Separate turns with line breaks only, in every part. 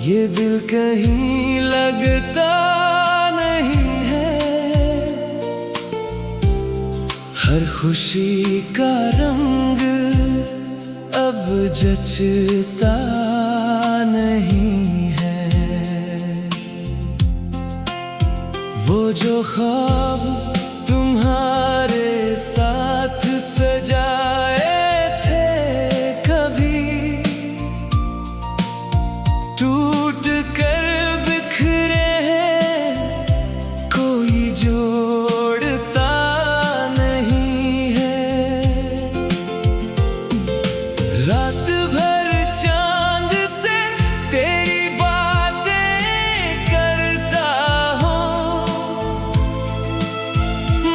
ये दिल कहीं लगता नहीं है, हर खुशी का रंग अब जचता नहीं है। वो जो ख्वाब तुम्हारे साथ सजाए थे कभी टूट कर बिखरे हैं, कोई जोड़ता नहीं है। रात भर चांद से तेरी बातें करता हूँ,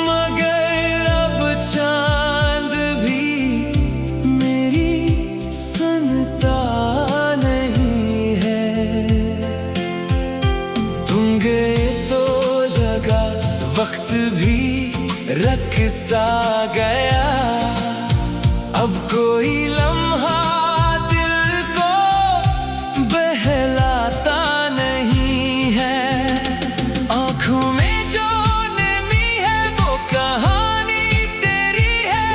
मगर अब चांद भी मेरी सुनता नहीं है। तुम गए तो लगा वक्त भी रख सा गया, अब कोई लम्हा दिल को बहलाता नहीं है। आँखों में जो नमी है वो कहानी तेरी है,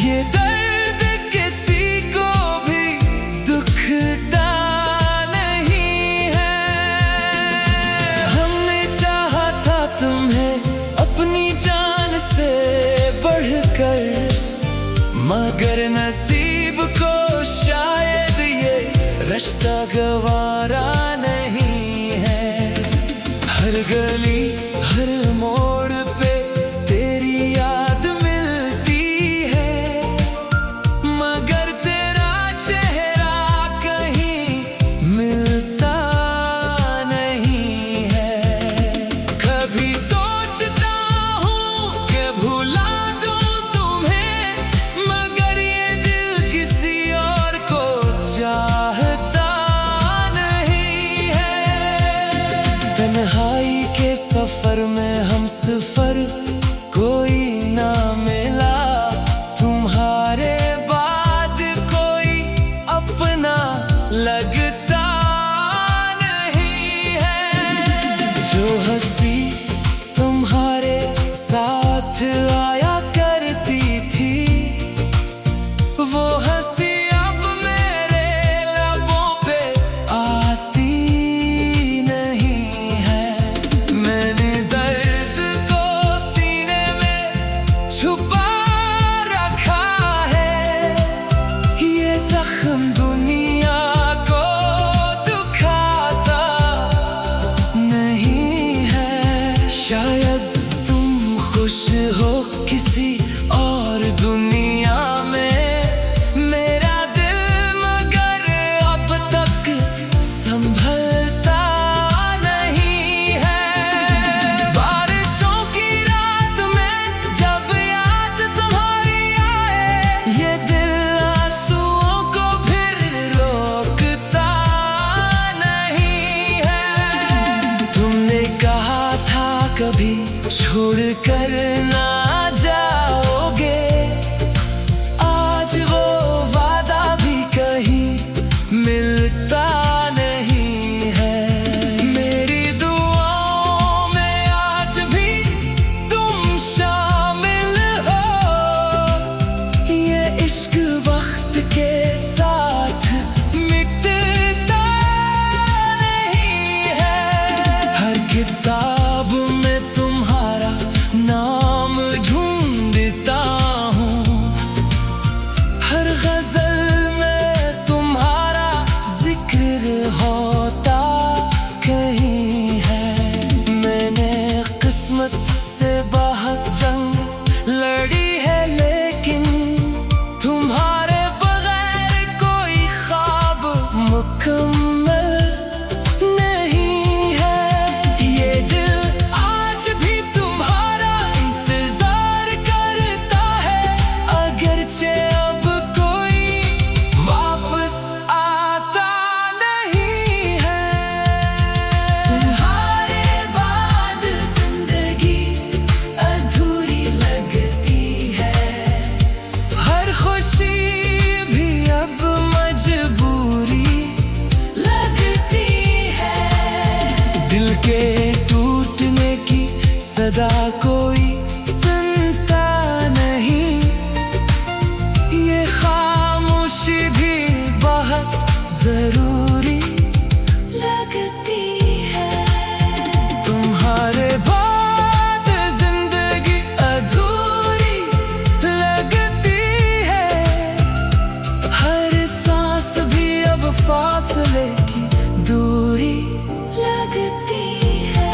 ये दर्द किसी को भी दुखता नहीं है। हमने चाहा था तुम्हें अपनी जान से बढ़कर, मगर नसीब को शायद ये रिश्ता गवारा नहीं है। हर गली हर मोड़ पे तेरी याद मिलती है, मगर तेरा चेहरा कहीं मिलता नहीं है। कभी सोचता हूँ कि भुला दूँ तुम्हें, मगर ये दिल किसी और को चाहता नहीं है। तन्हाई के सफर में हम सफर कोई ना मिला, तुम्हारे बाद कोई अपना लगता नहीं है। जो हंसी तुम्हारे साथ आया करती थी, वो हंसी अब मेरे लबों पे आती नहीं है। मैंने दर्द को सीने में छुपा रखा है, ये जख्म दुनिया को दुखाता नहीं है। शायद तुम खुश हो किसी और दुनिया में, मेरा दिल मगर अब तक संभलता नहीं है। बारिशों की रात में जब याद तुम्हारी आए, ये दिल आंसुओं को फिर रोकता नहीं है। तुमने कहा था कभी छोड़ कर ना जाओगे, आज वो वादा भी कहीं मिलता नहीं है। मेरी दुआओं में आज भी तुम शामिल हो, ये इश्क वक्त के साथ मिटता नहीं है। हर किताब में तुम्हारा नाम के टूटने की सदा कोई सुनता नहीं, ये खामोशी भी बहुत जरूरी लगती है। तुम्हारे बाद जिंदगी अधूरी लगती है, हर सांस भी अब फासले की दूरी लगती है।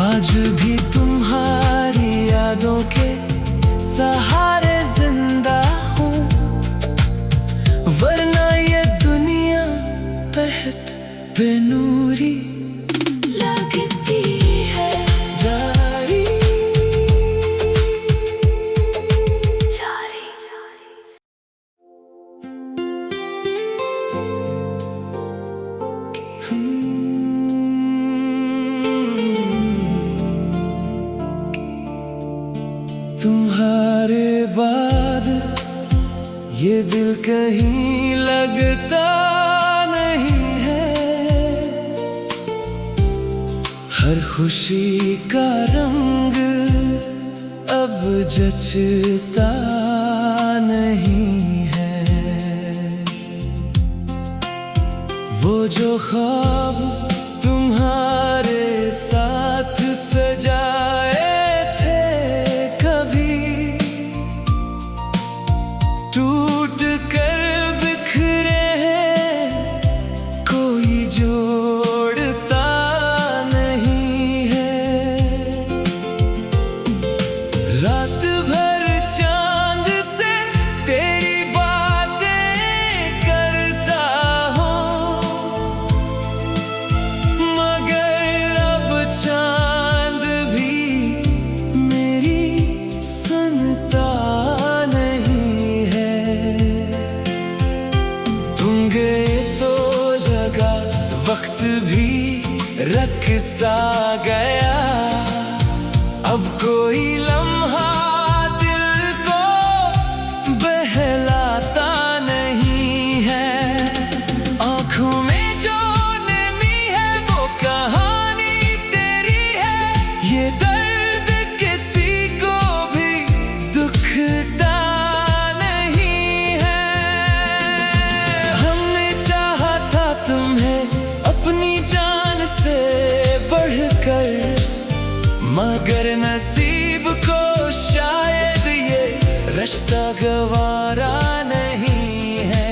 आज भी तुम्हारी यादों के सहारे जिंदा हूँ, वरना ये दुनिया बेहद बेनूरी लगती है। जारी जारी तुम्हारे बाद ये दिल कहीं लगता नहीं है, हर खुशी का रंग अब जचता नहीं है। वो जो ख्वाब तुम्हारे साथ सजाए थे कभी, टूट कर बिखरे हैं, कोई जोड़ता नहीं है। रात भर चांद से तेरी बातें करता हूँ, मगर अब चांद भी मेरी सुनता नहीं है। तुम गए तो लगा वक्त भी रख सा गया, अब कोई लम्हा दिल को बहलाता नहीं है। आँखों में जो नमी है वो कहानी तेरी है, ये दर्द किसी को भी दुखता नहीं है। हमने चाहा था तुम्हें अपनी जान से बढ़कर, मगर नसीब को शायद ये रिश्ता गवारा नहीं है।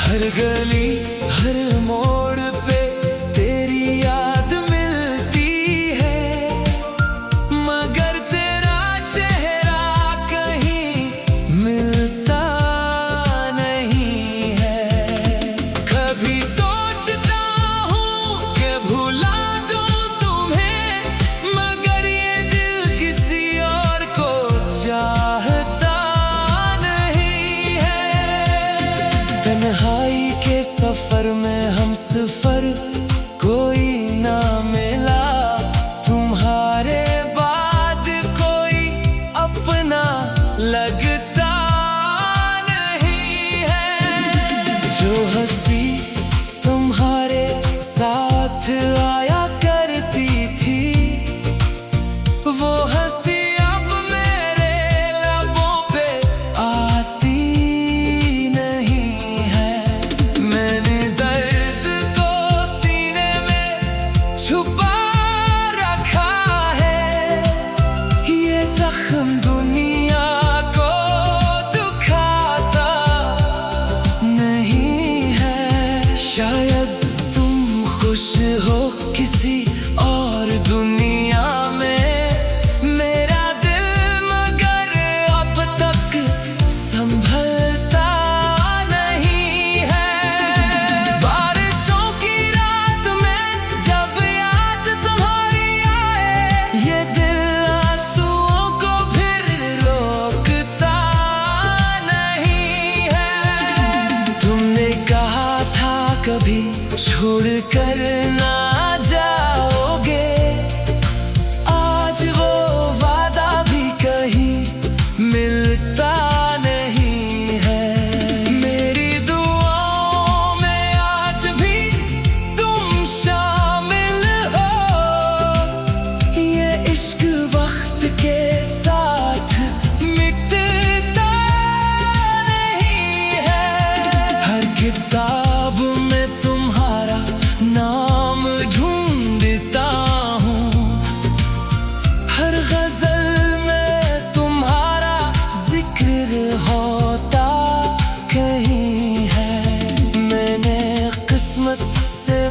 हर गली हर मोड़ पे तेरी याद मिलती है, मगर तेरा चेहरा कहीं मिलता नहीं है। कभी सोचता हूँ कि भुला दूँ तुम्हें, मगर ये दिल किसी और को चाहता नहीं है। तन्हाई के सफर में हम सफर कोई ना मिला, तुम्हारे बाद कोई अपना लगता नहीं है। जो हंसी तुम्हारे साथ आया करती थी, वो हंसी अब मेरे लबों पे आती नहीं है। मैंने दर्द को सीने में छुपा रखा है, ये जख्म दुनिया को दुखाता नहीं है। शायद तुम खुश हो किसी और दुनिया में, मेरा दिल मगर अब तक संभलता नहीं है। बारिशों की रात में जब याद तुम्हारी आए, ये दिल आंसुओं को फिर रोकता नहीं है। तुमने कहा था कभी छोड़ कर ना जाओगे, आज वो वादा भी कहीं मिलता नहीं है। मेरी दुआओं में आज भी तुम शामिल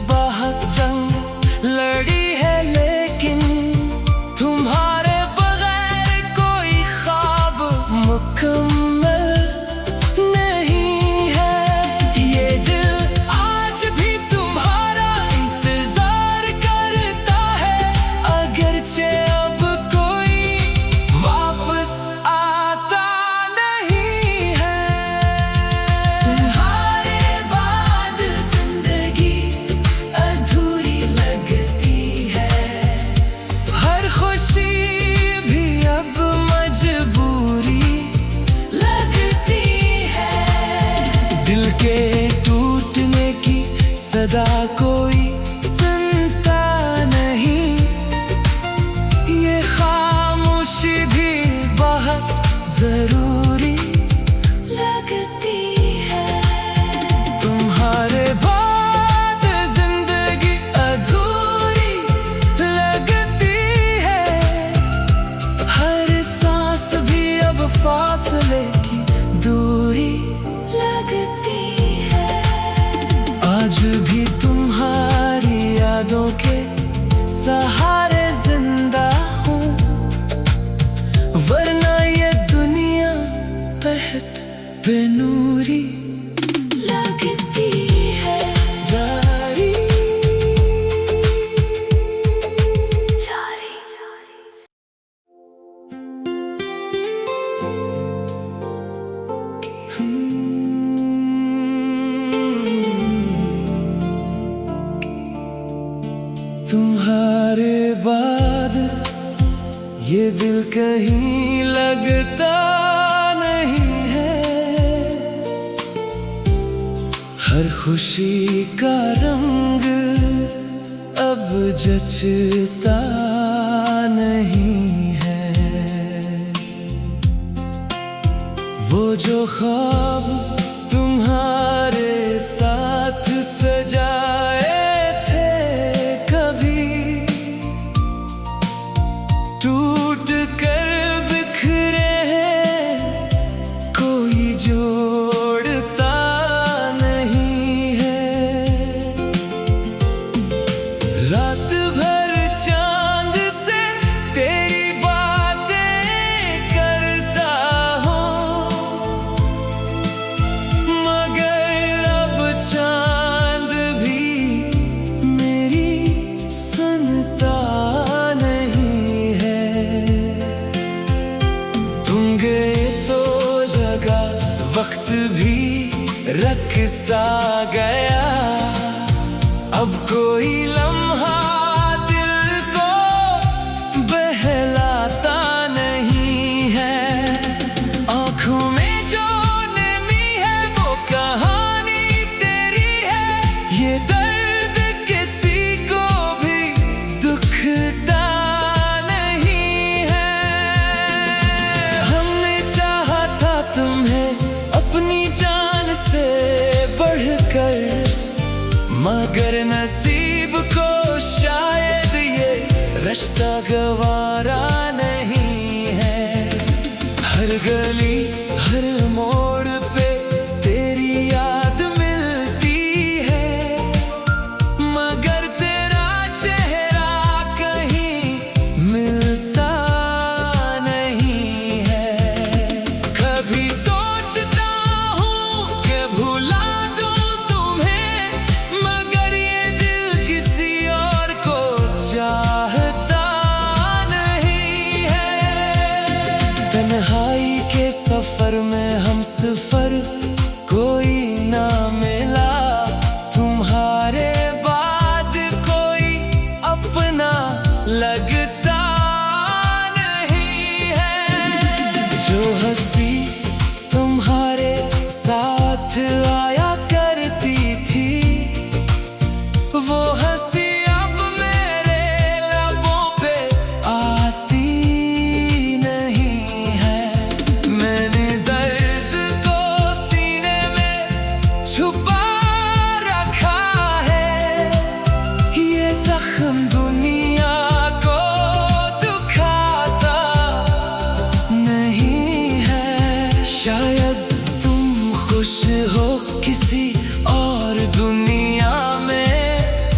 बहुत जंग लड़ी है, लेकिन तुम्हारे बगैर कोई ख्वाब मुकम्मल नहीं है। ये दिल आज भी तुम्हारा इंतजार करता है, अगरचे अब कोई वापस आता नहीं है। तुम्हारे बाद जिंदगी अधूरी लगती है, हर खुशी भी अब मजबूरी लगती है। दिल के टूटने की सदा कोई सुनता नहीं, ये खामोशी भी बहुत जरूरी लगती है। तुम्हारे बाद जिंदगी अधूरी लगती है, हर सांस भी अब फासले की दूरी लगती है। आज भी तुम्हारी यादों के सहारे जिंदा हूँ, वरना ये दुनिया बेहद बेनूरी लगती है। जारी जारी तुम्हारे बाद ये दिल कहीं लगता नहीं है, हर खुशी का रंग अब जचता नहीं है। वो जो ख्वाब तुम्हारे साथ सजाए थे, कभी टूट कर बिखरे हैं, कोई जोड़ता नहीं है। रात भर चांद से तेरी बातें करता हूँ, मगर अब चांद भी मेरी सुनता नहीं है। तुम गए तो लगा वक्त भी रख सा गया, अब कोई लम्हा दिल को बहलाता नहीं है। आँखों में जो नमी है वो कहानी तेरी है, ये दर्द किसी को भी दुखता नहीं है। हमने चाहा था तुम्हें अपनी जान से बढ़कर, मगर नसीब को शायद ये रिश्ता गवारा नहीं है। हर गली हर मोड़ पे तेरी याद मिलती है, मगर तेरा चेहरा कहीं मिलता नहीं है। कभी सोचता हूँ कि भुला दूँ तुम्हें, मगर ये दिल किसी और को चाहता नहीं है। तन्हाई के सफर में हम सफर कोई ना मिला, तुम्हारे बाद कोई अपना लगता नहीं है। जो हंसी तुम्हारे साथ आया करती थी, वो हंसी अब मेरे लबों पे आती नहीं है। मैंने दर्द को सीने में छुपा रखा है, ये जख्म दुनिया को दुखाता नहीं है। शायद तुम खुश हो किसी और दुनिया में,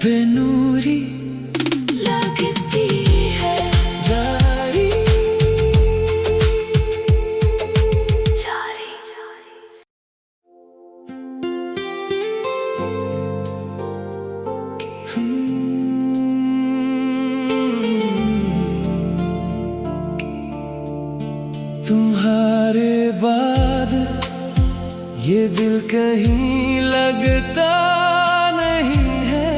बेनूरी लगती है जारी जारी तुम्हारे बाद ये दिल कहीं लगता नहीं है।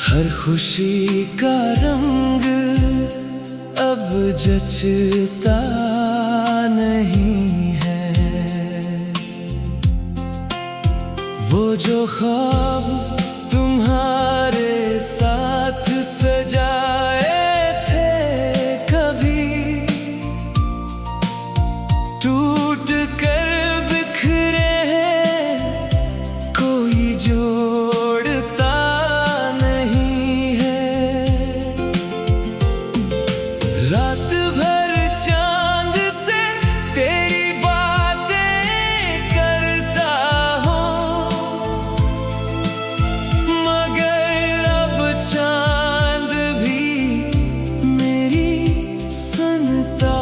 हर खुशी का रंग अब जचता नहीं है। वो जो ख्वाब तुम्हारे साथ सजाए टूट कर बिखरे हैं, कोई जोड़ता नहीं है। रात भर चांद से तेरी बातें करता हूँ, मगर अब चांद भी मेरी सुनता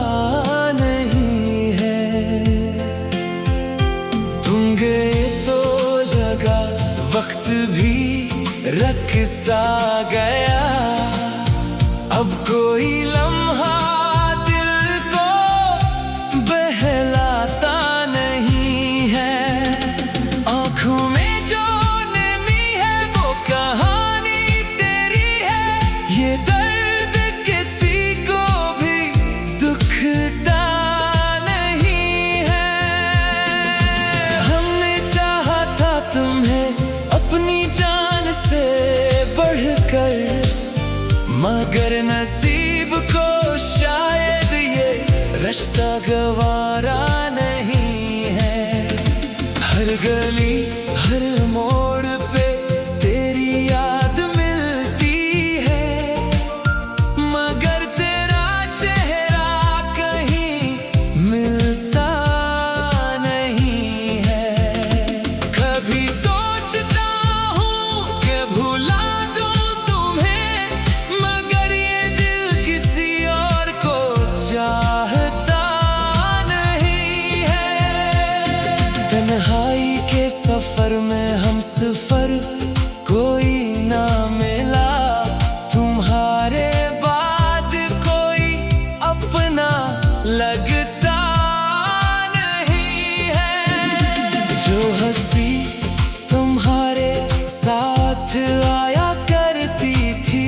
वक्त भी रख सा गया। अब कोई लम्हा दिल को बहलाता नहीं है। आँखों में जो नमी है वो कहानी तेरी है। ये दर्द किसी को भी दुखता नहीं है। हमने चाहा था तुम्हें अपनी जान से बढ़कर, मगर नसीब को शायद ये रिश्ता गवारा नहीं है। हर गली हर मोड़ पे तेरी याद मिलती है, मगर तेरा चेहरा कहीं मिलता नहीं है। कभी तन्हाई के सफर में हम सफर कोई ना मिला। तुम्हारे बाद कोई अपना लगता नहीं है। जो हंसी तुम्हारे साथ आया करती थी,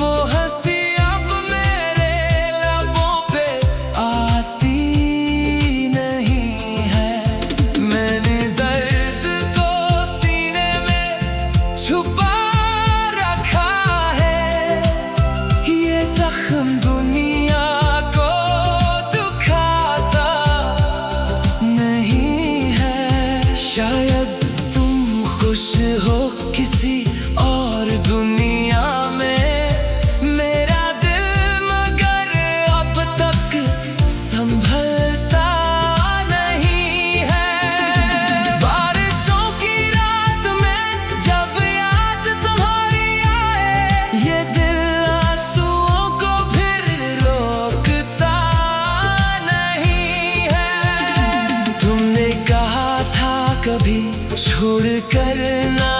वो हंसी अब मेरे लबों पे आती छुपा रखा है। ये जख्म दुनिया को दुखाता नहीं है। शायद तुम खुश हो किसी और दुनिया में, मेरा दिल मगर अब तक संभलता नहीं है। बारिशों की रात में जब ये दिल आंसुओं को फिर रोकता नहीं है। तुमने कहा था कभी छोड़ कर ना